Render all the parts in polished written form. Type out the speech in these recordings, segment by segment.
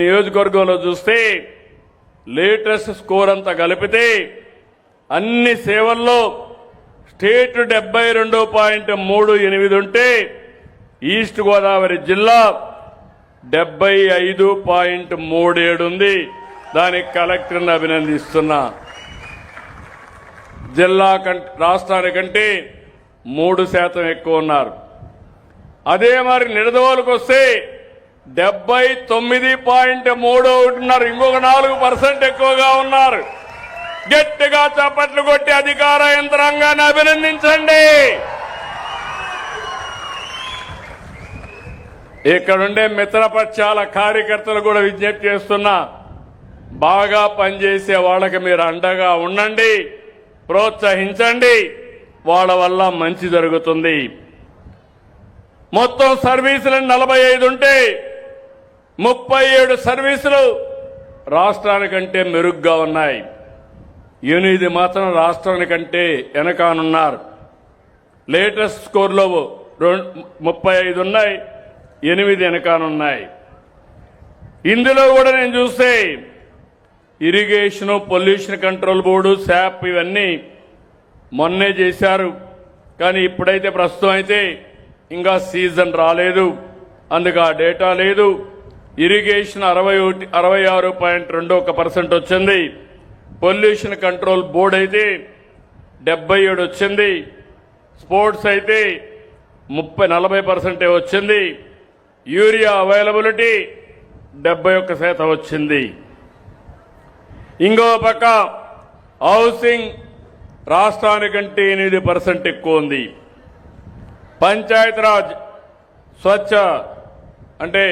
నియోజకవర్గంలో చూస్తే latest score అంతా కలిపితే అన్ని సేవల్లో స్టేట్ 72.38 ఉంటే ఈస్ట్ గోదావరి జిల్లా 75.37 ఉంది. దానికి కలెక్టర్ని అభినందిస్తున్నా. జిల్లా రాష్ట్రానికంటే 3% ఎక్కువ ఉన్నారు. అదే మరి నిడదవోలుకు వస్తే 79.31 ఉన్నారు. ఇంకొక 4% ఎక్కువగా ఉన్నారు. గట్టిగా చప్పట్లు కొట్టి అధికార యంత్రాంగాన్ని అభినందించండి. ఇక్కడుండే మిత్రపక్షాల కార్యకర్తలు కూడా విజ్ఞప్తి చేస్తున్నా, బాగా పనిచేసే వాళ్ళకి మీరు అండగా ఉండండి, ప్రోత్సహించండి. వాళ్ళ వల్ల మంచి జరుగుతుంది. మొత్తం సర్వీసులు 45 ఉంటే 37 సర్వీసులు రాష్ట్రానికంటే మెరుగ్గా ఉన్నాయి. 8 మాత్రం రాష్ట్రానికంటే వెనకానున్నారు. లేటెస్ట్ స్కోర్లో 35 ఉన్నాయి, 8 వెనకానున్నాయి. ఇందులో కూడా నేను చూస్తే ఇరిగేషన్, పొల్యూషన్ కంట్రోల్ బోర్డు, శాప్ ఇవన్నీ మొన్నే చేశారు. కానీ ఇప్పుడైతే ప్రస్తుతం అయితే ఇంకా సీజన్ రాలేదు, అందుకు ఆ డేటా లేదు. ఇరిగేషన్ 66.21% వచ్చింది. పొల్యూషన్ కంట్రోల్ బోర్డు అయితే 77 వచ్చింది. స్పోర్ట్స్ అయితే 40% వచ్చింది. యూరియా అవైలబిలిటీ 71% వచ్చింది. ఇంకో పక్క హౌసింగ్ రాష్ట్రానికంటే 8% ఎక్కువ ఉంది. పంచాయతీరాజ్ స్వచ్ఛ అంటే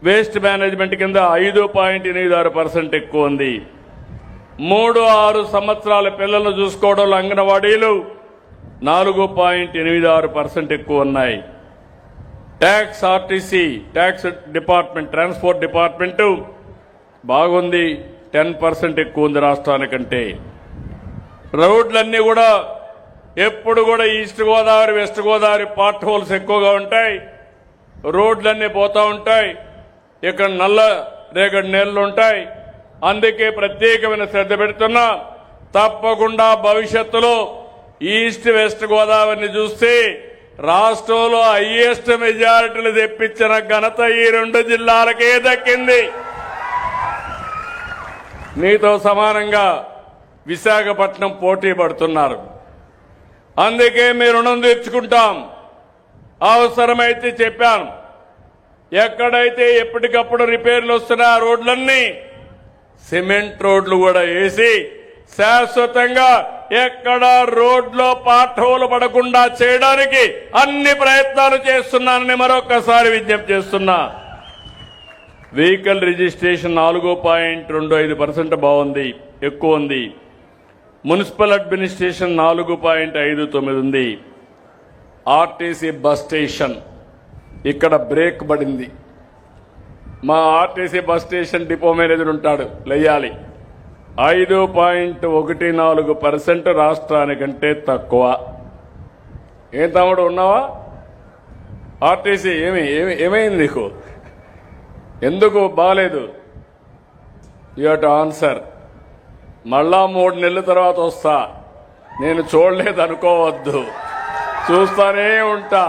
వేస్ట్ మేనేజ్మెంట్ కింద 5.86% ఎక్కువ ఉంది. 3-6 సంవత్సరాల పిల్లలను చూసుకోవడంలో అంగన్వాడీలు 4.86% ఎక్కువ ఉన్నాయి. Tax RTC tax department, transport department బాగుంది, 10% ఎక్కువ ఉంది రాష్ట్రానికంటే. రోడ్లన్నీ కూడా ఎప్పుడు కూడా east Godavari, west Godavari part holes ఎక్కువగా ఉంటాయి. రోడ్లన్నీ పోతూ ఉంటాయి. ఇక్కడ నల్ల రేగడి నేలలు ఉంటాయి. అందుకే ప్రత్యేకమైన శ్రద్ధ పెడుతున్నా. తప్పకుండా భవిష్యత్తులో ఈస్ట్ వెస్ట్ గోదావరిని చూస్తే రాష్ట్రంలో హైయెస్ట్ మెజారిటీలు తెప్పించిన ఘనత ఈ 2 జిల్లాలకే దక్కింది. మీతో సమానంగా విశాఖపట్నం పోటీ పడుతున్నారు. అందుకే మీ రుణం తీర్చుకుంటాం. అవసరమైతే చెప్పాను, ఎక్కడైతే ఎప్పటికప్పుడు రిపేర్లు వస్తున్నా ఆ రోడ్లన్నీ సిమెంట్ రోడ్లు కూడా వేసి శాశ్వతంగా ఎక్కడ రోడ్లో పాఠోలు పడకుండా చేయడానికి అన్ని ప్రయత్నాలు చేస్తున్నానని మరొకసారి విజ్ఞప్తి చేస్తున్నా. వెహికల్ రిజిస్ట్రేషన్ 4.25% బాగుంది, ఎక్కువ ఉంది. మున్సిపల్ అడ్మినిస్ట్రేషన్ 4.59 ఉంది. ఆర్టీసీ బస్ స్టేషన్ ఇక్కడ బ్రేక్ పడింది. మా RTC bus station depot manager ఉంటాడు, లెయ్యాలి. 5.14% రాష్ట్రానికంటే తక్కువ. ఏం తమ్ముడు ఉన్నావా? ఆర్టీసీ ఏమైంది నీకు? ఎందుకు బాలేదు? You have to answer. మళ్ళా 3 నెలల తర్వాత వస్తా. నేను చూడలేదు అనుకోవద్దు, చూస్తానే ఉంటా.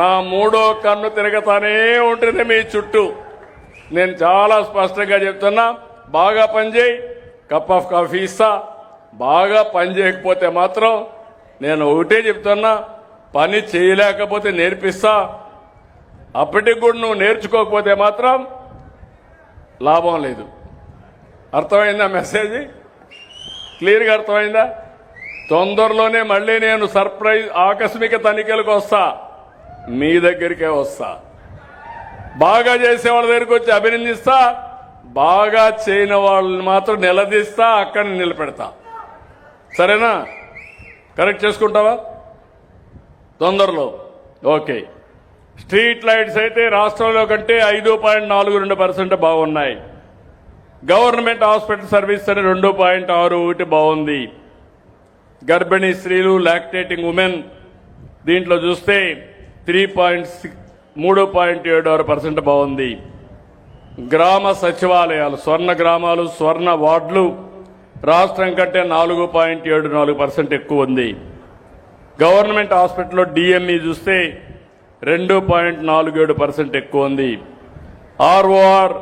నా 3వ కన్ను తిరగతానే ఉంటుంది మీ చుట్టూ. నేను చాలా స్పష్టంగా చెప్తున్నా, బాగా పనిచేయి, కప్ ఆఫ్ కాఫీ ఇస్తా. బాగా పని చేయకపోతే మాత్రం నేను ఒకటే చెప్తున్నా, పని చేయలేకపోతే నేర్పిస్తా. అప్పటికి కూడా నువ్వు నేర్చుకోకపోతే మాత్రం లాభం లేదు. అర్థమైందా మెసేజ్? క్లియర్గా అర్థమైందా? తొందరలోనే మళ్ళీ నేను సర్ప్రైజ్ ఆకస్మిక తనిఖీలకు వస్తా, మీ దగ్గరికే వస్తా. బాగా చేసే వాళ్ళ దగ్గరికి వచ్చి అభినందిస్తా, బాగా చేయని వాళ్ళని మాత్రం నిలదీస్తా, అక్కడ నిలబెడతా. సరేనా? కరెక్ట్ చేసుకుంటావా తొందరలో? ఓకే. స్ట్రీట్ లైట్స్ అయితే రాష్ట్రంలో కంటే 5.42% బాగున్నాయి. గవర్నమెంట్ హాస్పిటల్ సర్వీస్ అని 2.61 బాగుంది. గర్భిణీ స్త్రీలు, లాక్టేటింగ్ ఉమెన్ దీంట్లో చూస్తే 3.76% బాగుంది. గ్రామ సచివాలయాలు, స్వర్ణ గ్రామాలు, స్వర్ణ వార్డులు రాష్ట్రం కంటే 4.74% ఎక్కువ ఉంది. గవర్నమెంట్ హాస్పిటల్లో డిఎంఈ చూస్తే 2.47% ఎక్కువ ఉంది. ROR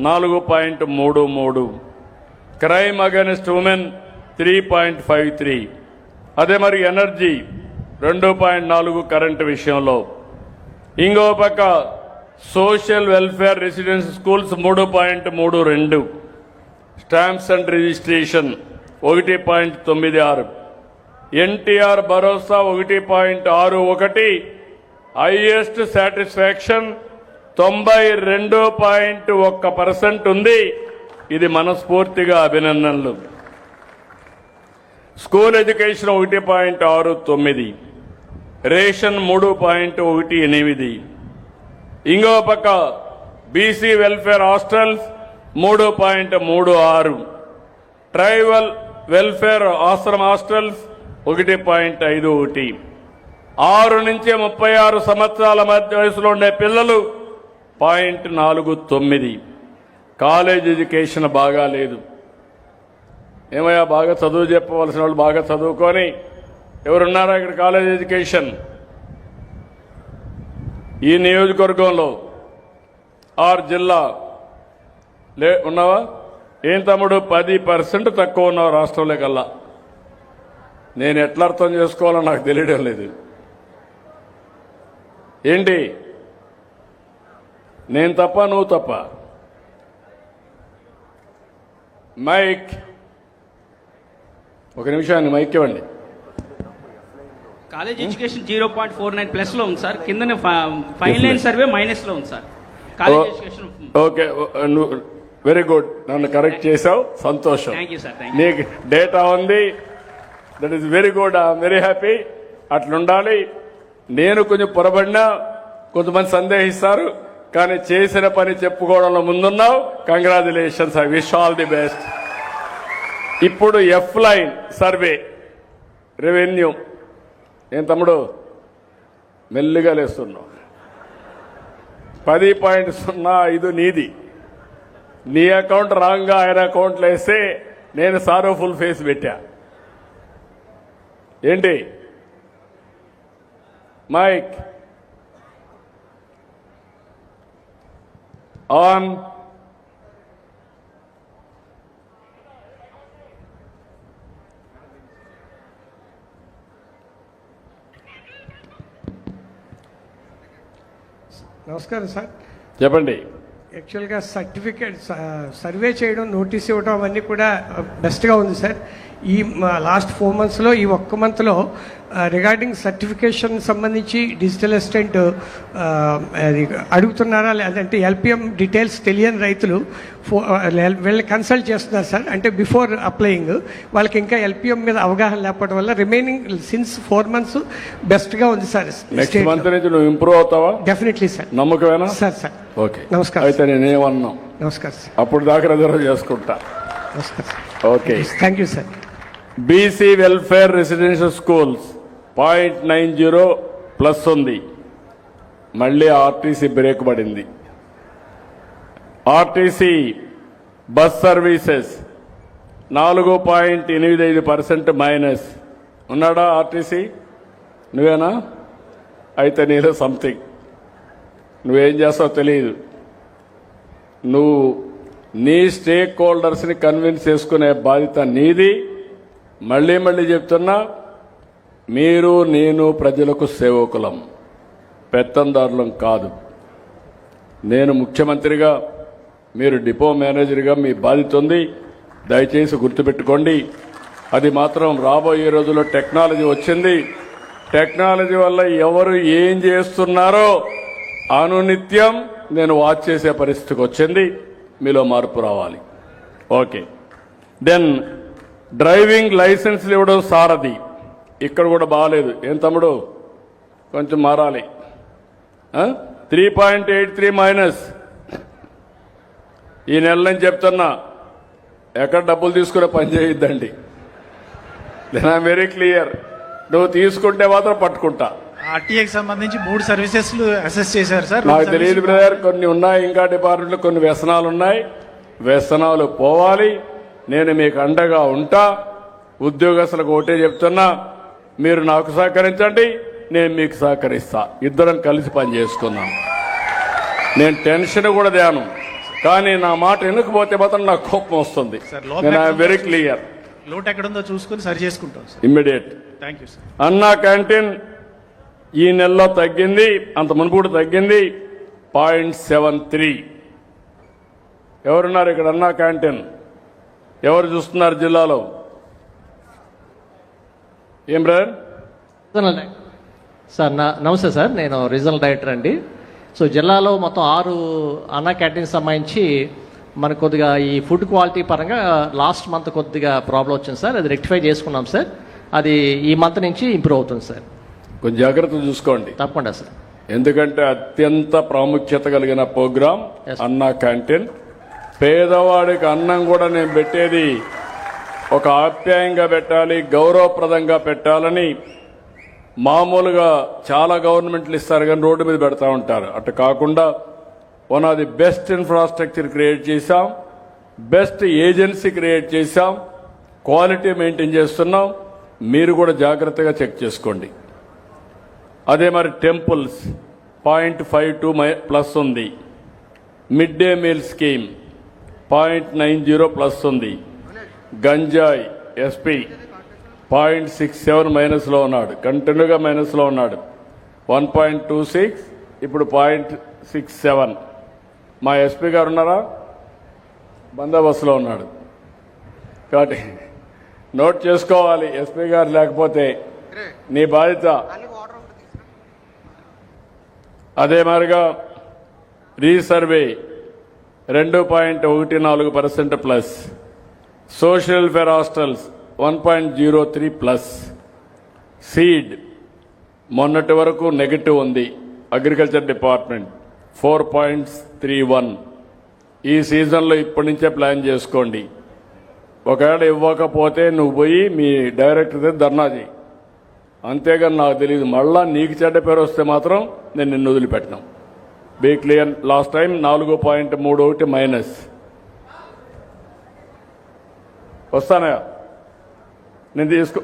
4.33, crime against women 3.53. అదే మరి ఎనర్జీ 2.4 కరెంటు విషయంలో. ఇంకో పక్క social welfare residence schools 3.32, stamps and registration 1.96, NTR Bharosa 1.61, highest satisfaction 92.1% ఉంది. ఇది మనస్ఫూర్తిగా అభినందనలు. School education 1.69, ration 3.18. ఇంకో పక్క BC welfare hostels 3.36, tribal welfare ఆశ్రమ హాస్టల్స్ 1.51. 6 నుంచి 36 సంవత్సరాల మధ్య వయసులో ఉండే పిల్లలు 0.49. కాలేజ్ ఎడ్యుకేషన్ బాగా లేదు. ఏమయ్యా, బాగా చదువు చెప్పవలసిన వాళ్ళు బాగా చదువుకొని ఎవరున్నారా ఇక్కడ? కాలేజ్ ఎడ్యుకేషన్ ఈ నియోజకవర్గంలో ఆర్ జిల్లా ఉన్నావా? ఏం తమ్ముడు 10% తక్కువ ఉన్నావు రాష్ట్రంలో కల్లా. నేను ఎట్లా అర్థం చేసుకోవాలో నాకు తెలియడం లేదు. ఏంటి, నేను తప్ప నువ్వు తప్ప? మైక్, ఒక నిమిషాన్ని మైక్ ఇవ్వండి. కాలేజ్ ఎడ్యుకేషన్ 0.49 ప్లస్ లో ఉంది సార్. కింద ఫైన్ లైన్ సర్వే మైనస్ లో ఉంది sir. College education okay, very good, నన్ను కరెక్ట్ చేసావు, సంతోషం. Thank you sir. నీకు డేటా ఉంది, that is very good, I'm very happy. అట్లుండాలి. నేను కొంచెం పొరబడినా కొంతమంది సందేహిస్తారు, కానీ చేసిన పని చెప్పుకోవడంలో ముందున్నావు. Congratulations, I wish all the best. ఇప్పుడు ఎఫ్ లైన్ సర్వే రెవెన్యూ. ఏం తమ్ముడు మెల్లిగా లేస్తున్నావు? 10.05 నీది. నీ అకౌంట్ రాంగ్గా ఆయన అకౌంట్లో వేస్తే నేను సారో ఫుల్ ఫేస్ పెట్టా. ఏంటి మైక్ ఆన్? నమస్కారం సార్. చెప్పండి. యాక్చువల్గా సర్టిఫికేట్ సర్వే చేయడం, నోటీస్ ఇవ్వడం అవన్నీ కూడా బెస్ట్గా ఉంది సార్. ఈ లాస్ట్ 4 monthsలో ఈ ఒక్క మంత్లో రిగార్డింగ్ సర్టిఫికేషన్ సంబంధించి డిజిటల్ అసిస్టెంట్ అది అడుగుతున్నారా లేదంటే ఎల్పిఎం డీటెయిల్స్ తెలియని రైతులు వీళ్ళని కన్సల్ట్ చేస్తున్నారు సార్. అంటే బిఫోర్ అప్లయింగ్ వాళ్ళకి ఇంకా ఎల్పిఎం మీద అవగాహన లేకపోవడం వల్ల రిమైనింగ్ సిన్స్ 4 months బెస్ట్గా ఉంది సార్. నెక్స్ట్ మంత్ నుంచి నువ్వు ఇంప్రూవ్ అవుతావా? Definitely sir. నమ్మకమేనా? సార్. ఓకే, నమస్కారం. అయితే నేనేమన్నా నమస్కారం సార్. అప్పుడు దాకా రిజర్వ్ చేసుకుంటా. నమస్కారం sir. Okay, thank you sir. BC welfare residential schools 0.90 plus ఉంది. మళ్ళీ ఆర్టీసీ బ్రేక్ పడింది. RTC bus services 4.85% minus. ఉన్నాడా ఆర్టీసీ? నువ్వేనా? అయితే నీలో సంథింగ్. నువ్వేం చేస్తావో తెలియదు. నువ్వు నీ స్టేక్ హోల్డర్స్ని కన్విన్స్ చేసుకునే బాధ్యత నీది. మళ్ళీ చెప్తున్నా, మీరు నేను ప్రజలకు సేవకులం, పెత్తందారులం కాదు. నేను ముఖ్యమంత్రిగా, మీరు డిపో మేనేజర్గా మీ బాధ్యత ఉంది. దయచేసి గుర్తుపెట్టుకోండి. అది మాత్రం రాబోయే రోజుల్లో టెక్నాలజీ వచ్చింది. టెక్నాలజీ వల్ల ఎవరు ఏం చేస్తున్నారో అనునిత్యం నేను వాచ్ చేసే పరిస్థితికి వచ్చింది. మీలో మార్పు రావాలి. ఓకే, దెన్ డ్రైవింగ్ లైసెన్స్లు ఇవ్వడం సారథి. ఇక్కడ కూడా బాగాలేదు. ఏం తమ్ముడు, కొంచెం మారాలి. 3.83 మైనస్. ఈ నెల నుంచి చెప్తున్నా, ఎక్కడ డబ్బులు తీసుకునే పని చేయొద్దండి. Then I'm very clear. నువ్వు తీసుకుంటే మాత్రం పట్టుకుంటా. ఆర్టీఏకి సంబంధించి 3 సర్వీసెస్ అసెస్ చేశారు సార్. నాకు తెలియదు బ్రదర్, కొన్ని ఉన్నాయి ఇంకా డిపార్ట్మెంట్లో కొన్ని వ్యసనాలు ఉన్నాయి. వ్యసనాలు పోవాలి. నేను మీకు అండగా ఉంటా. ఉద్యోగస్తులకు ఒకటే చెప్తున్నా, మీరు నాకు సహకరించండి, నేను మీకు సహకరిస్తా. ఇద్దరం కలిసి పని చేసుకుందాం. నేను టెన్షన్ కూడా తేను, కానీ నా మాట వినకపోతే మాత్రం నాకు కోపం వస్తుంది. సార్, లోపల నేను ఎక్కడుందో వెరీ క్లియర్. లోటు ఎక్కడుందో చూసుకుని సరి చేసుకుంటాం sir. Immediate. Thank you sir. అన్నా క్యాంటీన్ ఈ నెలలో తగ్గింది, అంత మునుపు తగ్గింది 0.73. ఎవరున్నారు ఇక్కడ అన్నా క్యాంటీన్? ఎవరు చూస్తున్నారు జిల్లాలో? ఏం బ్రదర్? సార్ నమస్తే సార్, నేను రీజనల్ డైరెక్టర్ అండి. సో జిల్లాలో మొత్తం 6 అన్నా క్యాంటీన్స్ సంబంధించి మనకు కొద్దిగా ఈ ఫుడ్ క్వాలిటీ పరంగా లాస్ట్ మంత్ కొద్దిగా ప్రాబ్లం వచ్చింది సార్. అది రెక్టిఫై చేసుకున్నాం సార్. అది ఈ మంత్ నుంచి ఇంప్రూవ్ అవుతుంది సార్. కొంచెం జాగ్రత్త చూసుకోండి. తప్పకుండా సార్. ఎందుకంటే అత్యంత ప్రాముఖ్యత కలిగిన ప్రోగ్రాం Yes. అన్నా క్యాంటీన్. పేదవాడికి అన్నం కూడా నేను పెట్టేది ఒక ఆప్యాయంగా పెట్టాలి, గౌరవప్రదంగా పెట్టాలని మామూలుగా చాలా గవర్నమెంట్లు ఇస్తారు కానీ రోడ్డు మీద పెడతా ఉంటారు. అటు కాకుండా one of the best infrastructure create చేశాం, బెస్ట్ ఏజెన్సీ క్రియేట్ చేశాం, క్వాలిటీ మెయింటైన్ చేస్తున్నాం. మీరు కూడా జాగ్రత్తగా చెక్ చేసుకోండి. అదే మరి టెంపుల్స్ 0.52 ప్లస్ ఉంది. Mid day meal scheme 0.90 plus ఉంది. గంజాయి ఎస్పీ 0.67 మైనస్లో ఉన్నాడు, కంటిన్యూగా మైనస్లో ఉన్నాడు. 1.26 ఇప్పుడు 0.67. మా ఎస్పీ గారు ఉన్నారా? బందోబస్తులో ఉన్నాడు. కాబట్టి నోట్ చేసుకోవాలి. ఎస్పీ గారు లేకపోతే నీ బాధ్యత. అదే మాదిరిగా resurvey 2.14% plus. Social welfare hostels 1.03 plus. Seed మొన్నటి వరకు నెగటివ్ ఉంది. Agriculture department 4.31. ఈ సీజన్లో ఇప్పటి నుంచే ప్లాన్ చేసుకోండి. ఒకవేళ ఇవ్వకపోతే నువ్వు పోయి మీ డైరెక్టర్ దగ్గర ధర్నా చేయి. అంతేగాని నాకు తెలియదు, మళ్ళా నీకు చెడ్డ పేరు వస్తే మాత్రం నేను నిన్ను వదిలిపెట్టినాం. Be clear. Last time 4.31 minus. వస్తానా నేను తీసుకో.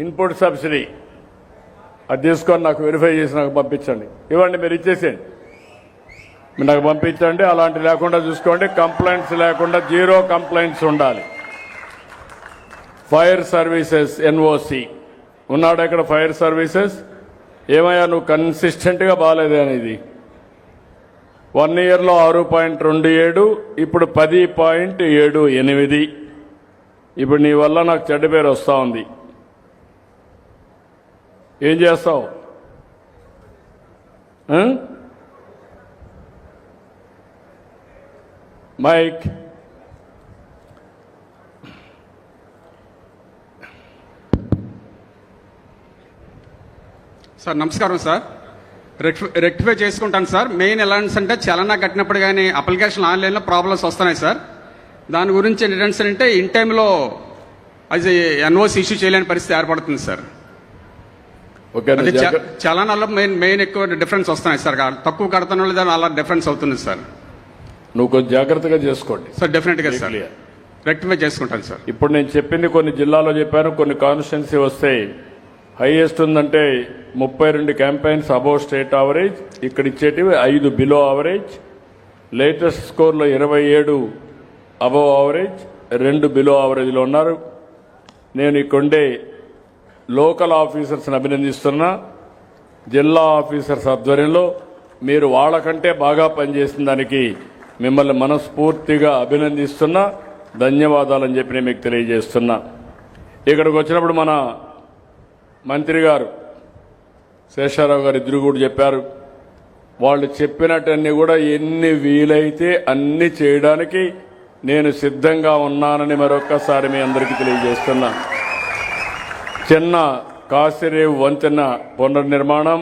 ఇన్పుట్ సబ్సిడీ అది తీసుకొని నాకు వెరిఫై చేసి నాకు పంపించండి. ఇవ్వండి, మీరు ఇచ్చేసేయండి, మీరు నాకు పంపించండి. అలాంటి లేకుండా చూసుకోండి. కంప్లైంట్స్ లేకుండా, 0 కంప్లైంట్స్ ఉండాలి. ఫైర్ సర్వీసెస్ ఎన్ఓసి ఉన్నాడు ఇక్కడ. ఫైర్ సర్వీసెస్ ఏమయ్యా నువ్వు కన్సిస్టెంట్గా బాగాలేదే అనేది. 1 ఇయర్లో 6.27, ఇప్పుడు 10.78. ఇప్పుడు నీ వల్ల నాకు చెడ్డ పేరు వస్తూ ఉంది. ఏం చేస్తావు? మైక్ సార్ నమస్కారం సార్. రెక్టిఫై చేసుకుంటాను సార్. మెయిన్ ఎలాంటి అంటే చలనా కట్టినప్పుడు కానీ అప్లికేషన్ ఆన్లైన్లో ప్రాబ్లమ్స్ వస్తున్నాయి సార్. దాని గురించి ఏంటంటే అంటే ఇన్ టైంలో అది ఎన్ఓసి ఇష్యూ చేయలేని పరిస్థితి ఏర్పడుతుంది సార్. అది చలనాల్లో మెయిన్ ఎక్కువ డిఫరెన్స్ వస్తున్నాయి సార్. తక్కువ కడతాను లేదా అలా డిఫరెన్స్ అవుతుంది సార్. నువ్వు కొంచెం జాగ్రత్తగా చేసుకోండి సార్. డెఫినెట్గా సార్ రెక్టిఫై చేసుకుంటాను సార్. ఇప్పుడు నేను చెప్పింది కొన్ని జిల్లాలో చెప్పాను, కొన్ని కాన్స్టిట్యున్సీ వస్తే హైయెస్ట్ ఉందంటే 32 క్యాంపెయిన్స్ అబౌవ్ స్టేట్ యావరేజ్. ఇక్కడ ఇచ్చేటివి 5 బిలో యావరేజ్. లేటెస్ట్ స్కోర్లో 27 అబౌవ్ యావరేజ్, 2 బిలో యావరేజ్లో ఉన్నారు. నేను ఇక్కడుండే లోకల్ ఆఫీసర్స్ని అభినందిస్తున్నా. జిల్లా ఆఫీసర్స్ ఆధ్వర్యంలో మీరు వాళ్ళకంటే బాగా పనిచేసిన దానికి మిమ్మల్ని మనస్ఫూర్తిగా అభినందిస్తున్నా. ధన్యవాదాలని చెప్పి నేను మీకు తెలియజేస్తున్నా. ఇక్కడికి వచ్చినప్పుడు మన మంత్రి గారు శేషారావు గారు ఇద్దరు కూడా చెప్పారు. వాళ్ళు చెప్పినట్టన్నీ కూడా ఎన్ని వీలైతే అన్ని చేయడానికి నేను సిద్ధంగా ఉన్నానని మరొక్కసారి మీ అందరికీ తెలియజేస్తున్నా. చిన్న కాసిరేవు వంతెన పునర్నిర్మాణం,